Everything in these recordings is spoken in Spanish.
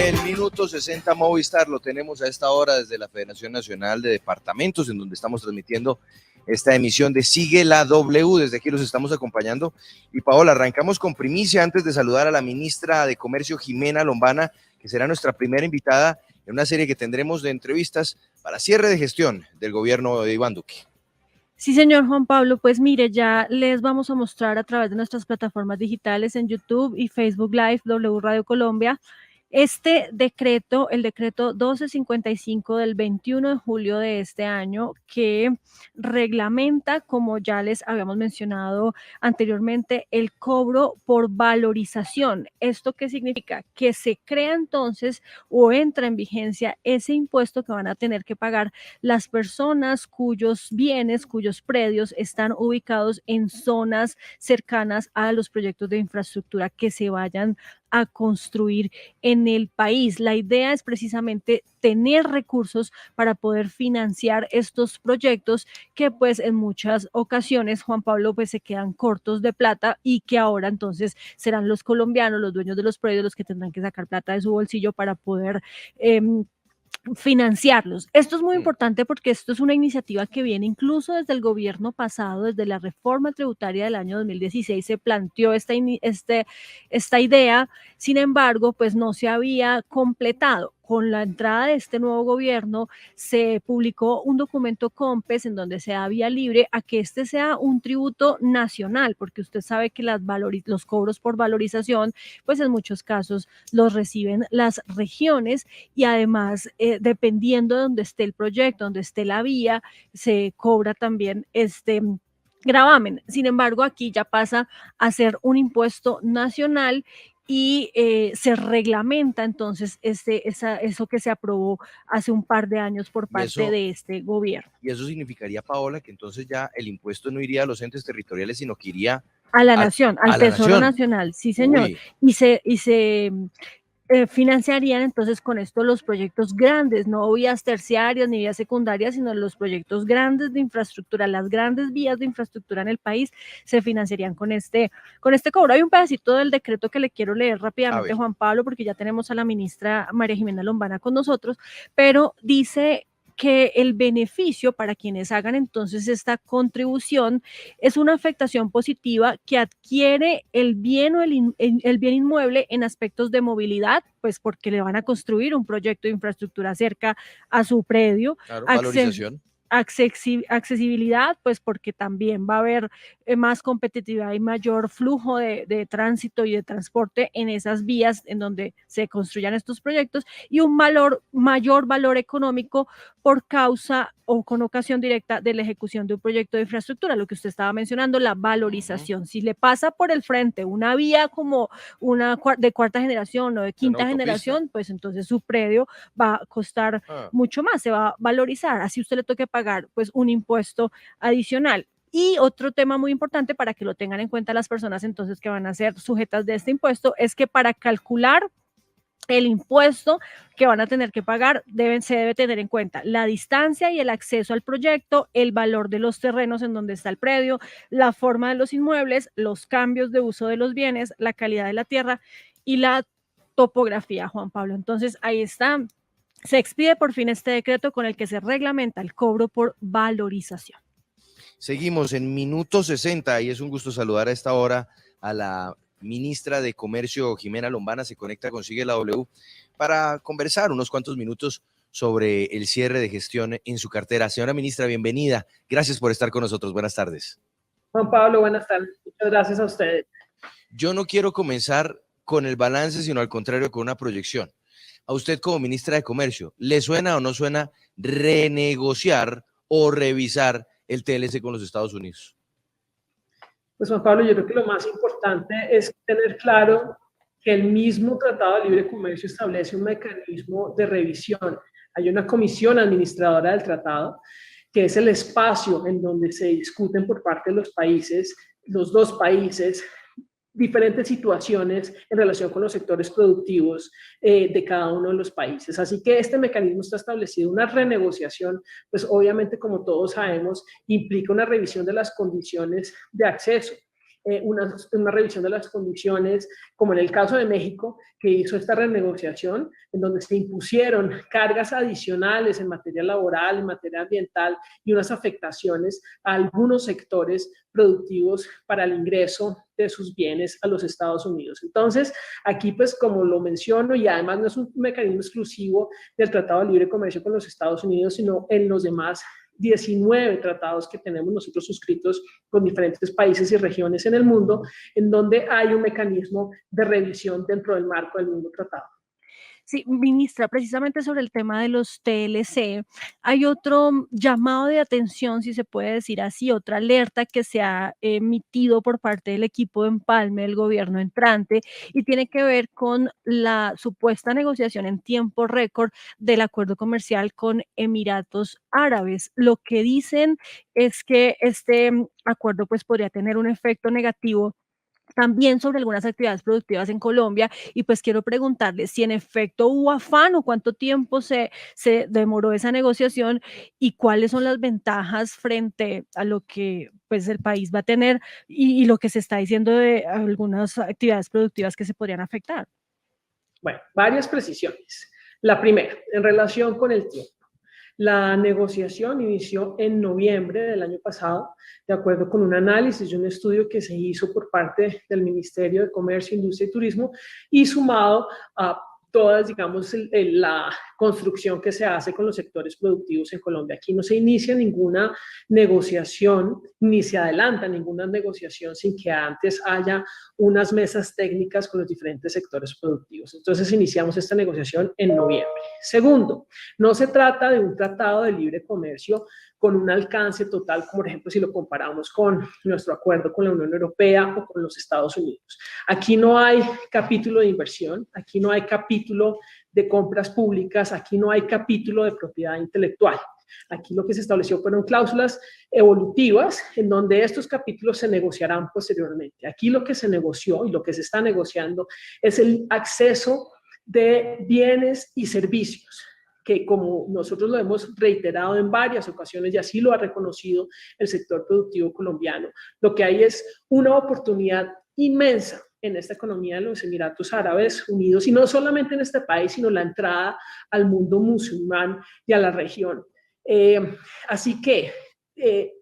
el minuto 60 Movistar lo tenemos a esta hora desde la Federación Nacional de Departamentos, en donde estamos transmitiendo esta emisión de Sigue la W. Desde aquí los estamos acompañando. Y Paola, arrancamos con primicia antes de saludar a la ministra de Comercio, Jimena Lombana, que será nuestra primera invitada en una serie que tendremos de entrevistas para cierre de gestión del gobierno de Iván Duque. Sí, señor Juan Pablo, pues mire, ya les vamos a mostrar a través de nuestras plataformas digitales en YouTube y Facebook Live, W Radio Colombia, este decreto, el decreto 1255 del 21 de julio de este año, que reglamenta, como ya les habíamos mencionado anteriormente, el cobro por valorización. ¿Esto qué significa? Que se crea entonces o entra en vigencia ese impuesto que van a tener que pagar las personas cuyos bienes, cuyos predios están ubicados en zonas cercanas a los proyectos de infraestructura que se vayan a construir en el país. La idea es precisamente tener recursos para poder financiar estos proyectos que pues en muchas ocasiones, Juan Pablo, pues se quedan cortos de plata y que ahora entonces serán los colombianos, los dueños de los predios, los que tendrán que sacar plata de su bolsillo para poder financiarlos. Esto es muy importante porque esto es una iniciativa que viene incluso desde el gobierno pasado, desde la reforma tributaria del año 2016 se planteó esta idea, sin embargo, pues no se había completado. Con la entrada de este nuevo gobierno se publicó un documento COMPES en donde se da vía libre a que este sea un tributo nacional, porque usted sabe que los cobros por valorización, pues en muchos casos los reciben las regiones y además dependiendo de donde esté el proyecto, donde esté la vía, se cobra también gravamen. Sin embargo, aquí ya pasa a ser un impuesto nacional y se reglamenta entonces eso que se aprobó hace un par de años por parte de este gobierno. Y eso significaría, Paola, que entonces ya el impuesto no iría a los entes territoriales, sino que iría a la nación, al Tesoro Nacional, sí señor. Uy. Y se financiarían entonces con esto los proyectos grandes, no vías terciarias ni vías secundarias, sino los proyectos grandes de infraestructura, las grandes vías de infraestructura en el país se financiarían con este cobro. Hay un pedacito del decreto que le quiero leer rápidamente, Juan Pablo, porque ya tenemos a la ministra María Jimena Lombana con nosotros, pero dice que el beneficio para quienes hagan entonces esta contribución es una afectación positiva que adquiere el bien o el bien inmueble en aspectos de movilidad, pues porque le van a construir un proyecto de infraestructura cerca a su predio. Claro, valorización. Accesibilidad, pues porque también va a haber más competitividad y mayor flujo de tránsito y de transporte en esas vías en donde se construyan estos proyectos y un mayor valor económico por causa o con ocasión directa de la ejecución de un proyecto de infraestructura, lo que usted estaba mencionando, la valorización. Si le pasa por el frente una vía como una de cuarta generación o de quinta generación, pues entonces su predio va a costar mucho más, se va a valorizar, así usted le toque pagar pues un impuesto adicional. Y otro tema muy importante para que lo tengan en cuenta las personas entonces que van a ser sujetas de este impuesto es que para calcular el impuesto que van a tener que pagar se debe tener en cuenta la distancia y el acceso al proyecto, el valor de los terrenos en donde está el predio, la forma de los inmuebles, los cambios de uso de los bienes, la calidad de la tierra y la topografía, Juan Pablo. Entonces ahí está. Se expide por fin este decreto con el que se reglamenta el cobro por valorización. Seguimos en minuto 60 y es un gusto saludar a esta hora a la ministra de Comercio, Jimena Lombana. Se conecta con Sigue la W para conversar unos cuantos minutos sobre el cierre de gestión en su cartera. Señora ministra, bienvenida. Gracias por estar con nosotros. Buenas tardes. Juan Pablo, buenas tardes. Muchas gracias a ustedes. Yo no quiero comenzar con el balance, sino al contrario, con una proyección. A usted como ministra de Comercio, ¿le suena o no suena renegociar o revisar el TLC con los Estados Unidos? Pues Juan Pablo, yo creo que lo más importante es tener claro que el mismo Tratado de Libre Comercio establece un mecanismo de revisión. Hay una comisión administradora del tratado, que es el espacio en donde se discuten por parte de los países, los dos países, diferentes situaciones en relación con los sectores productivos de cada uno de los países. Así que este mecanismo está establecido. Una renegociación, pues obviamente, como todos sabemos, implica una revisión de las condiciones de acceso. una revisión de las condiciones, como en el caso de México, que hizo esta renegociación, en donde se impusieron cargas adicionales en materia laboral, en materia ambiental y unas afectaciones a algunos sectores productivos para el ingreso de sus bienes a los Estados Unidos. Entonces, aquí pues como lo menciono, y además no es un mecanismo exclusivo del Tratado de Libre Comercio con los Estados Unidos, sino en los demás 19 tratados que tenemos nosotros suscritos con diferentes países y regiones en el mundo, en donde hay un mecanismo de revisión dentro del marco del mismo tratado. Sí, ministra, precisamente sobre el tema de los TLC, hay otro llamado de atención, si se puede decir así, otra alerta que se ha emitido por parte del equipo de empalme del gobierno entrante y tiene que ver con la supuesta negociación en tiempo récord del acuerdo comercial con Emiratos Árabes. Lo que dicen es que este acuerdo pues podría tener un efecto negativo también sobre algunas actividades productivas en Colombia y pues quiero preguntarle si en efecto hubo afán o cuánto tiempo se demoró esa negociación y cuáles son las ventajas frente a lo que pues el país va a tener y lo que se está diciendo de algunas actividades productivas que se podrían afectar. Bueno, varias precisiones. La primera, en relación con el tiempo. La negociación inició en noviembre del año pasado, de acuerdo con un análisis y un estudio que se hizo por parte del Ministerio de Comercio, Industria y Turismo y sumado a todas, digamos, la construcción que se hace con los sectores productivos en Colombia. Aquí no se inicia ninguna negociación, ni se adelanta ninguna negociación sin que antes haya unas mesas técnicas con los diferentes sectores productivos. Entonces iniciamos esta negociación en noviembre. Segundo, no se trata de un tratado de libre comercio con un alcance total, como por ejemplo si lo comparamos con nuestro acuerdo con la Unión Europea o con los Estados Unidos. Aquí no hay capítulo de inversión, aquí no hay capítulo de compras públicas, aquí no hay capítulo de propiedad intelectual. Aquí lo que se estableció fueron cláusulas evolutivas en donde estos capítulos se negociarán posteriormente. Aquí lo que se negoció y lo que se está negociando es el acceso de bienes y servicios, que como nosotros lo hemos reiterado en varias ocasiones y así lo ha reconocido el sector productivo colombiano, lo que hay es una oportunidad inmensa en esta economía de los Emiratos Árabes Unidos y no solamente en este país, sino la entrada al mundo musulmán y a la región. Así que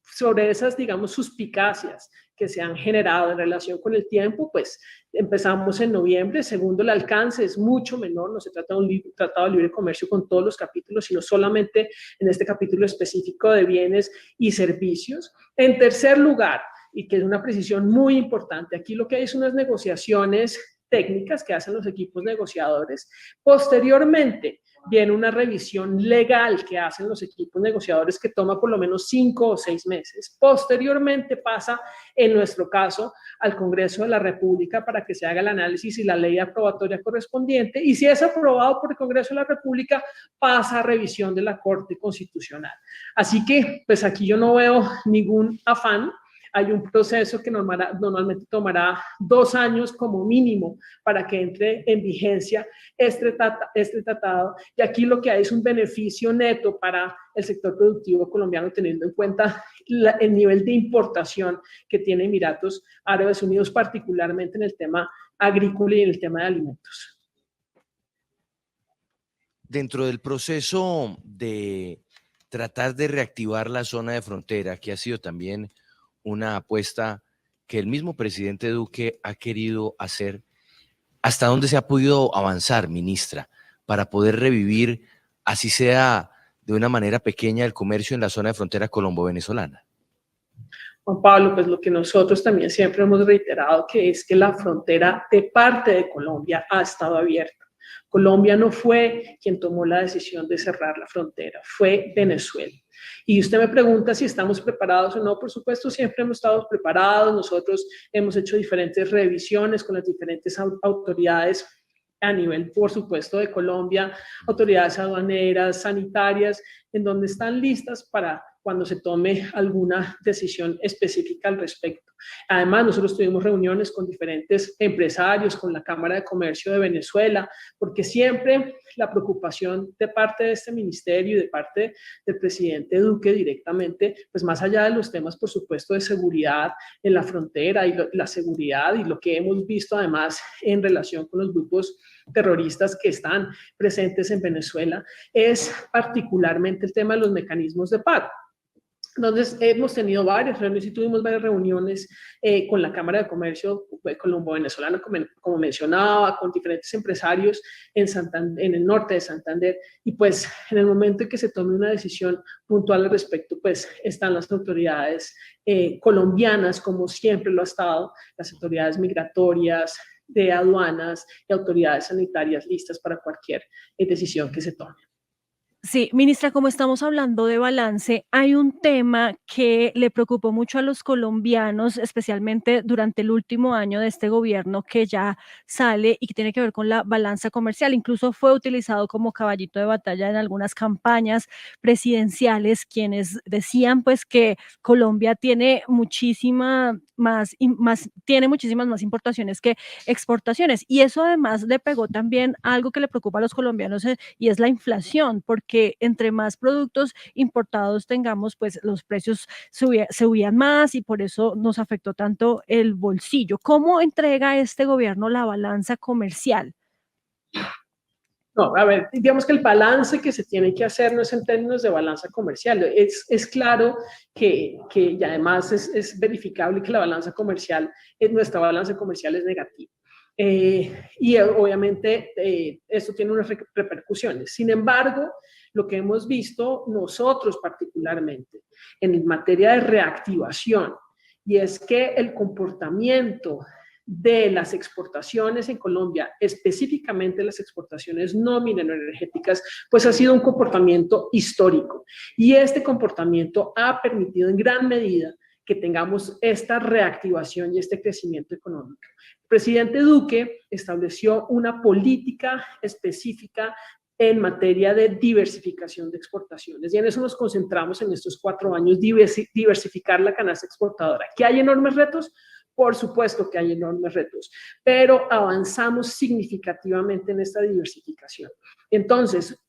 sobre esas, digamos, suspicacias que se han generado en relación con el tiempo, pues empezamos en noviembre. Segundo, el alcance es mucho menor, no se trata de un tratado de libre comercio con todos los capítulos, sino solamente en este capítulo específico de bienes y servicios. En tercer lugar, y que es una precisión muy importante, aquí lo que hay es unas negociaciones técnicas que hacen los equipos negociadores. Posteriormente, viene una revisión legal que hacen los equipos negociadores que toma por lo menos 5 o 6 meses. Posteriormente pasa, en nuestro caso, al Congreso de la República para que se haga el análisis y la ley aprobatoria correspondiente. Y si es aprobado por el Congreso de la República, pasa a revisión de la Corte Constitucional. Así que, pues aquí yo no veo ningún afán. Hay un proceso que normalmente tomará 2 años como mínimo para que entre en vigencia este tratado. Y aquí lo que hay es un beneficio neto para el sector productivo colombiano, teniendo en cuenta el nivel de importación que tiene Emiratos Árabes Unidos, particularmente en el tema agrícola y en el tema de alimentos. Dentro del proceso de tratar de reactivar la zona de frontera, que ha sido también una apuesta que el mismo presidente Duque ha querido hacer, ¿hasta dónde se ha podido avanzar, ministra, para poder revivir, así sea de una manera pequeña, el comercio en la zona de frontera colombo-venezolana? Juan Pablo, pues lo que nosotros también siempre hemos reiterado que es que la frontera de parte de Colombia ha estado abierta. Colombia no fue quien tomó la decisión de cerrar la frontera, fue Venezuela. Y usted me pregunta si estamos preparados o no. Por supuesto, siempre hemos estado preparados. Nosotros hemos hecho diferentes revisiones con las diferentes autoridades a nivel, por supuesto, de Colombia, autoridades aduaneras, sanitarias, en donde están listas para cuando se tome alguna decisión específica al respecto. Además, nosotros tuvimos reuniones con diferentes empresarios, con la Cámara de Comercio de Venezuela, porque siempre la preocupación de parte de este ministerio y de parte del presidente Duque directamente, pues más allá de los temas, por supuesto, de seguridad en la frontera y la seguridad y lo que hemos visto además en relación con los grupos terroristas que están presentes en Venezuela, es particularmente el tema de los mecanismos de paz. Entonces, hemos tenido varias reuniones y tuvimos varias reuniones con la Cámara de Comercio colombo-venezolana, como mencionaba, con diferentes empresarios en el norte de Santander. Y pues, en el momento en que se tome una decisión puntual al respecto, pues están las autoridades colombianas, como siempre lo ha estado, las autoridades migratorias, de aduanas y autoridades sanitarias listas para cualquier decisión que se tome. Sí, ministra, como estamos hablando de balance, hay un tema que le preocupó mucho a los colombianos, especialmente durante el último año de este gobierno que ya sale y que tiene que ver con la balanza comercial. Incluso fue utilizado como caballito de batalla en algunas campañas presidenciales, quienes decían pues que Colombia tiene tiene muchísimas más importaciones que exportaciones. Y eso además le pegó también algo que le preocupa a los colombianos y es la inflación, porque entre más productos importados tengamos, pues los precios subían más y por eso nos afectó tanto el bolsillo. ¿Cómo entrega este gobierno la balanza comercial? No, a ver, digamos que el balance que se tiene que hacer no es en términos de balanza comercial. Es claro que y además es verificable que la balanza comercial, nuestra balanza comercial es negativa. Y obviamente esto tiene unas repercusiones. Sin embargo, lo que hemos visto nosotros particularmente en materia de reactivación, y es que el comportamiento de las exportaciones en Colombia, específicamente las exportaciones no mineroenergéticas, pues ha sido un comportamiento histórico. Y este comportamiento ha permitido en gran medida que tengamos esta reactivación y este crecimiento económico. El presidente Duque estableció una política específica en materia de diversificación de exportaciones. Y en eso nos concentramos en estos 4 años, diversificar la canasta exportadora. ¿Que hay enormes retos? Por supuesto que hay enormes retos, pero avanzamos significativamente en esta diversificación. Entonces,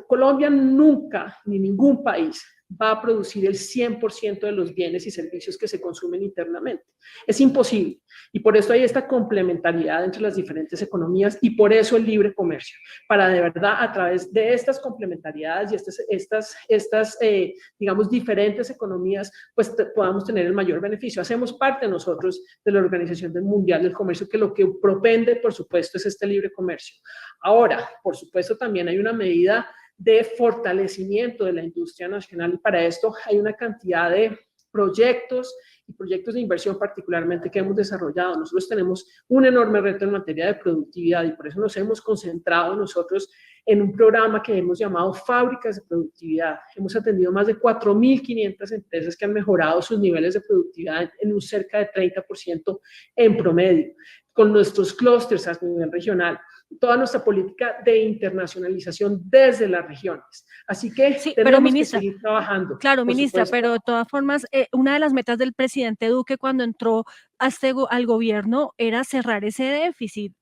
Colombia nunca, ni ningún país, va a producir el 100% de los bienes y servicios que se consumen internamente. Es imposible. Y por eso hay esta complementariedad entre las diferentes economías y por eso el libre comercio, para de verdad a través de estas complementariedades y estas digamos, diferentes economías, pues podamos tener el mayor beneficio. Hacemos parte nosotros de la Organización Mundial del Comercio, que lo que propende, por supuesto, es este libre comercio. Ahora, por supuesto, también hay una medida de fortalecimiento de la industria nacional y para esto hay una cantidad de proyectos y proyectos de inversión particularmente que hemos desarrollado. Nosotros tenemos un enorme reto en materia de productividad y por eso nos hemos concentrado nosotros en un programa que hemos llamado Fábricas de Productividad. Hemos atendido más de 4.500 empresas que han mejorado sus niveles de productividad en un cerca de 30% en promedio, con nuestros clústeres a nivel regional, toda nuestra política de internacionalización desde las regiones. Así que sí, tenemos ministra, que seguir trabajando. Claro, ministra, pero de todas formas, una de las metas del presidente Duque cuando entró al gobierno era cerrar ese déficit,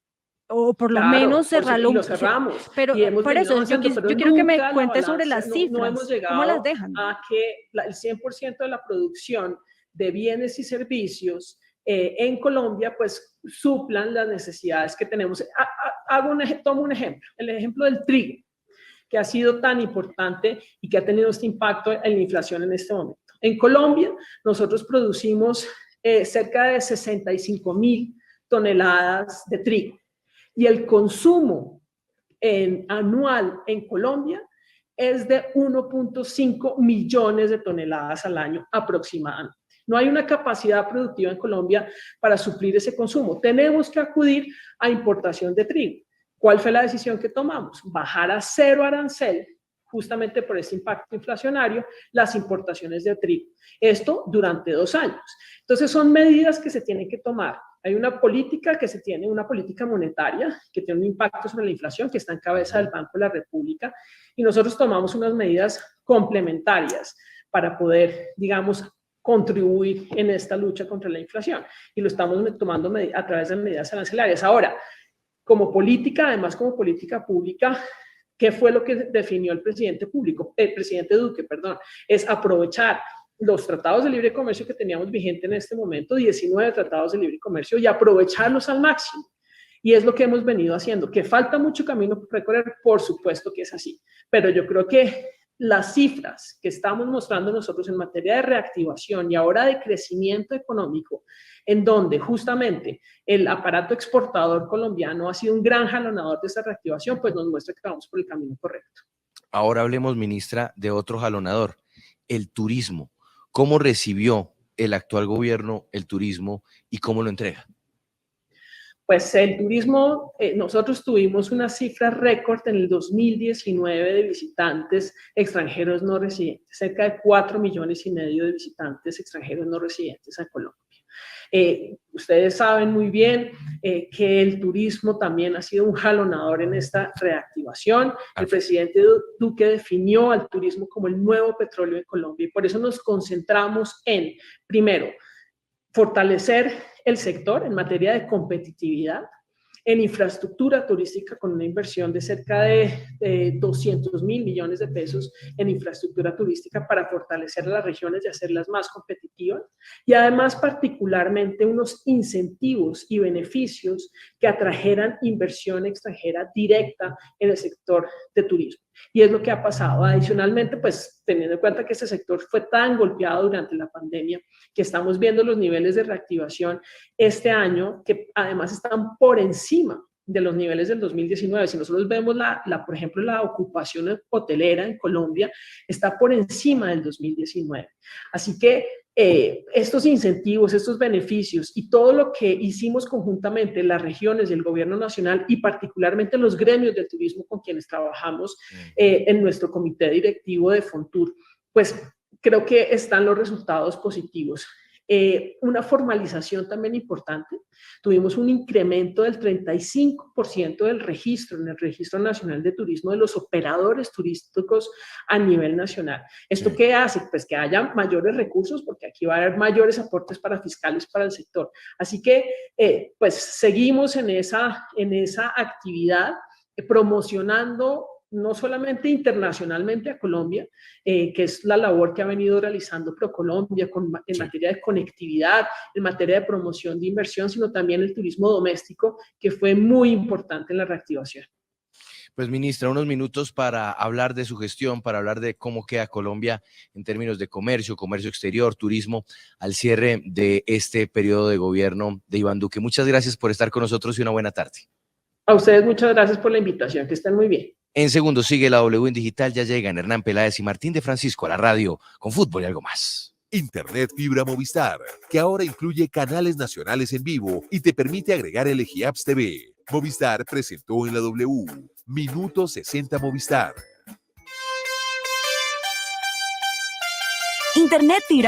o por lo menos cerrarlo. Y lo cerramos. Pero Y hemos por eso avanzando, yo quiero que me nunca cuente sobre las cifras. no hemos llegado ¿Cómo las dejan? a que el 100% de la producción de bienes y servicios en Colombia, pues suplan las necesidades que tenemos. Tomo un ejemplo, el ejemplo del trigo, que ha sido tan importante y que ha tenido este impacto en la inflación en este momento. En Colombia, nosotros producimos cerca de 65.000 toneladas de trigo y el consumo anual en Colombia es de 1.5 millones de toneladas al año aproximadamente. No hay una capacidad productiva en Colombia para suplir ese consumo. Tenemos que acudir a importación de trigo. ¿Cuál fue la decisión que tomamos? Bajar a 0 arancel, justamente por este impacto inflacionario, las importaciones de trigo. Esto durante 2 años. Entonces son medidas que se tienen que tomar. Hay una política una política monetaria que tiene un impacto sobre la inflación que está en cabeza del Banco de la República y nosotros tomamos unas medidas complementarias para poder, digamos, contribuir en esta lucha contra la inflación. Y lo estamos tomando a través de medidas arancelarias. Ahora, como política, además como política pública, ¿qué fue lo que definió el presidente Duque, perdón? Es aprovechar los tratados de libre comercio que teníamos vigentes en este momento, 19 tratados de libre comercio, y aprovecharlos al máximo. Y es lo que hemos venido haciendo. ¿Que falta mucho camino por recorrer? Por supuesto que es así. Pero yo creo que las cifras que estamos mostrando nosotros en materia de reactivación y ahora de crecimiento económico, en donde justamente el aparato exportador colombiano ha sido un gran jalonador de esta reactivación, pues nos muestra que vamos por el camino correcto. Ahora hablemos, ministra, de otro jalonador, el turismo. ¿Cómo recibió el actual gobierno el turismo y cómo lo entrega? Pues el turismo, nosotros tuvimos una cifra récord en el 2019 de visitantes extranjeros no residentes, cerca de 4,5 millones de visitantes extranjeros no residentes a Colombia. Ustedes saben muy bien que el turismo también ha sido un jalonador en esta reactivación. El presidente Duque definió al turismo como el nuevo petróleo de Colombia y por eso nos concentramos en, primero, fortalecer el sector en materia de competitividad, en infraestructura turística con una inversión de cerca de 200,000 millones de pesos en infraestructura turística para fortalecer las regiones y hacerlas más competitivas, y además particularmente unos incentivos y beneficios que atrajeran inversión extranjera directa en el sector de turismo. Y es lo que ha pasado. Adicionalmente, pues teniendo en cuenta que este sector fue tan golpeado durante la pandemia, que estamos viendo los niveles de reactivación este año, que además están por encima de los niveles del 2019. Si nosotros vemos, por ejemplo, la ocupación hotelera en Colombia está por encima del 2019. Así que estos incentivos, estos beneficios y todo lo que hicimos conjuntamente las regiones y el gobierno nacional y particularmente los gremios del turismo con quienes trabajamos en nuestro comité directivo de Fontur, pues creo que están los resultados positivos. Una formalización también importante. Tuvimos un incremento del 35% del registro en el Registro Nacional de Turismo de los operadores turísticos a nivel nacional. ¿Esto qué hace? Pues que haya mayores recursos, porque aquí va a haber mayores aportes para fiscales para el sector. Así que pues seguimos en esa actividad, promocionando no solamente internacionalmente a Colombia, que es la labor que ha venido realizando ProColombia en materia de conectividad, en materia de promoción de inversión, sino también el turismo doméstico, que fue muy importante en la reactivación. Pues, ministra, unos minutos para hablar de su gestión, para hablar de cómo queda Colombia en términos de comercio exterior, turismo, al cierre de este periodo de gobierno de Iván Duque. Muchas gracias por estar con nosotros y una buena tarde. A ustedes muchas gracias por la invitación, que estén muy bien. En segundos sigue la W en digital, ya llegan Hernán Peláez y Martín de Francisco a la radio con fútbol y algo más. Internet fibra Movistar, que ahora incluye canales nacionales en vivo y te permite agregar el Ejiapps TV. Movistar presentó en la W Minuto 60 Movistar. Internet fibra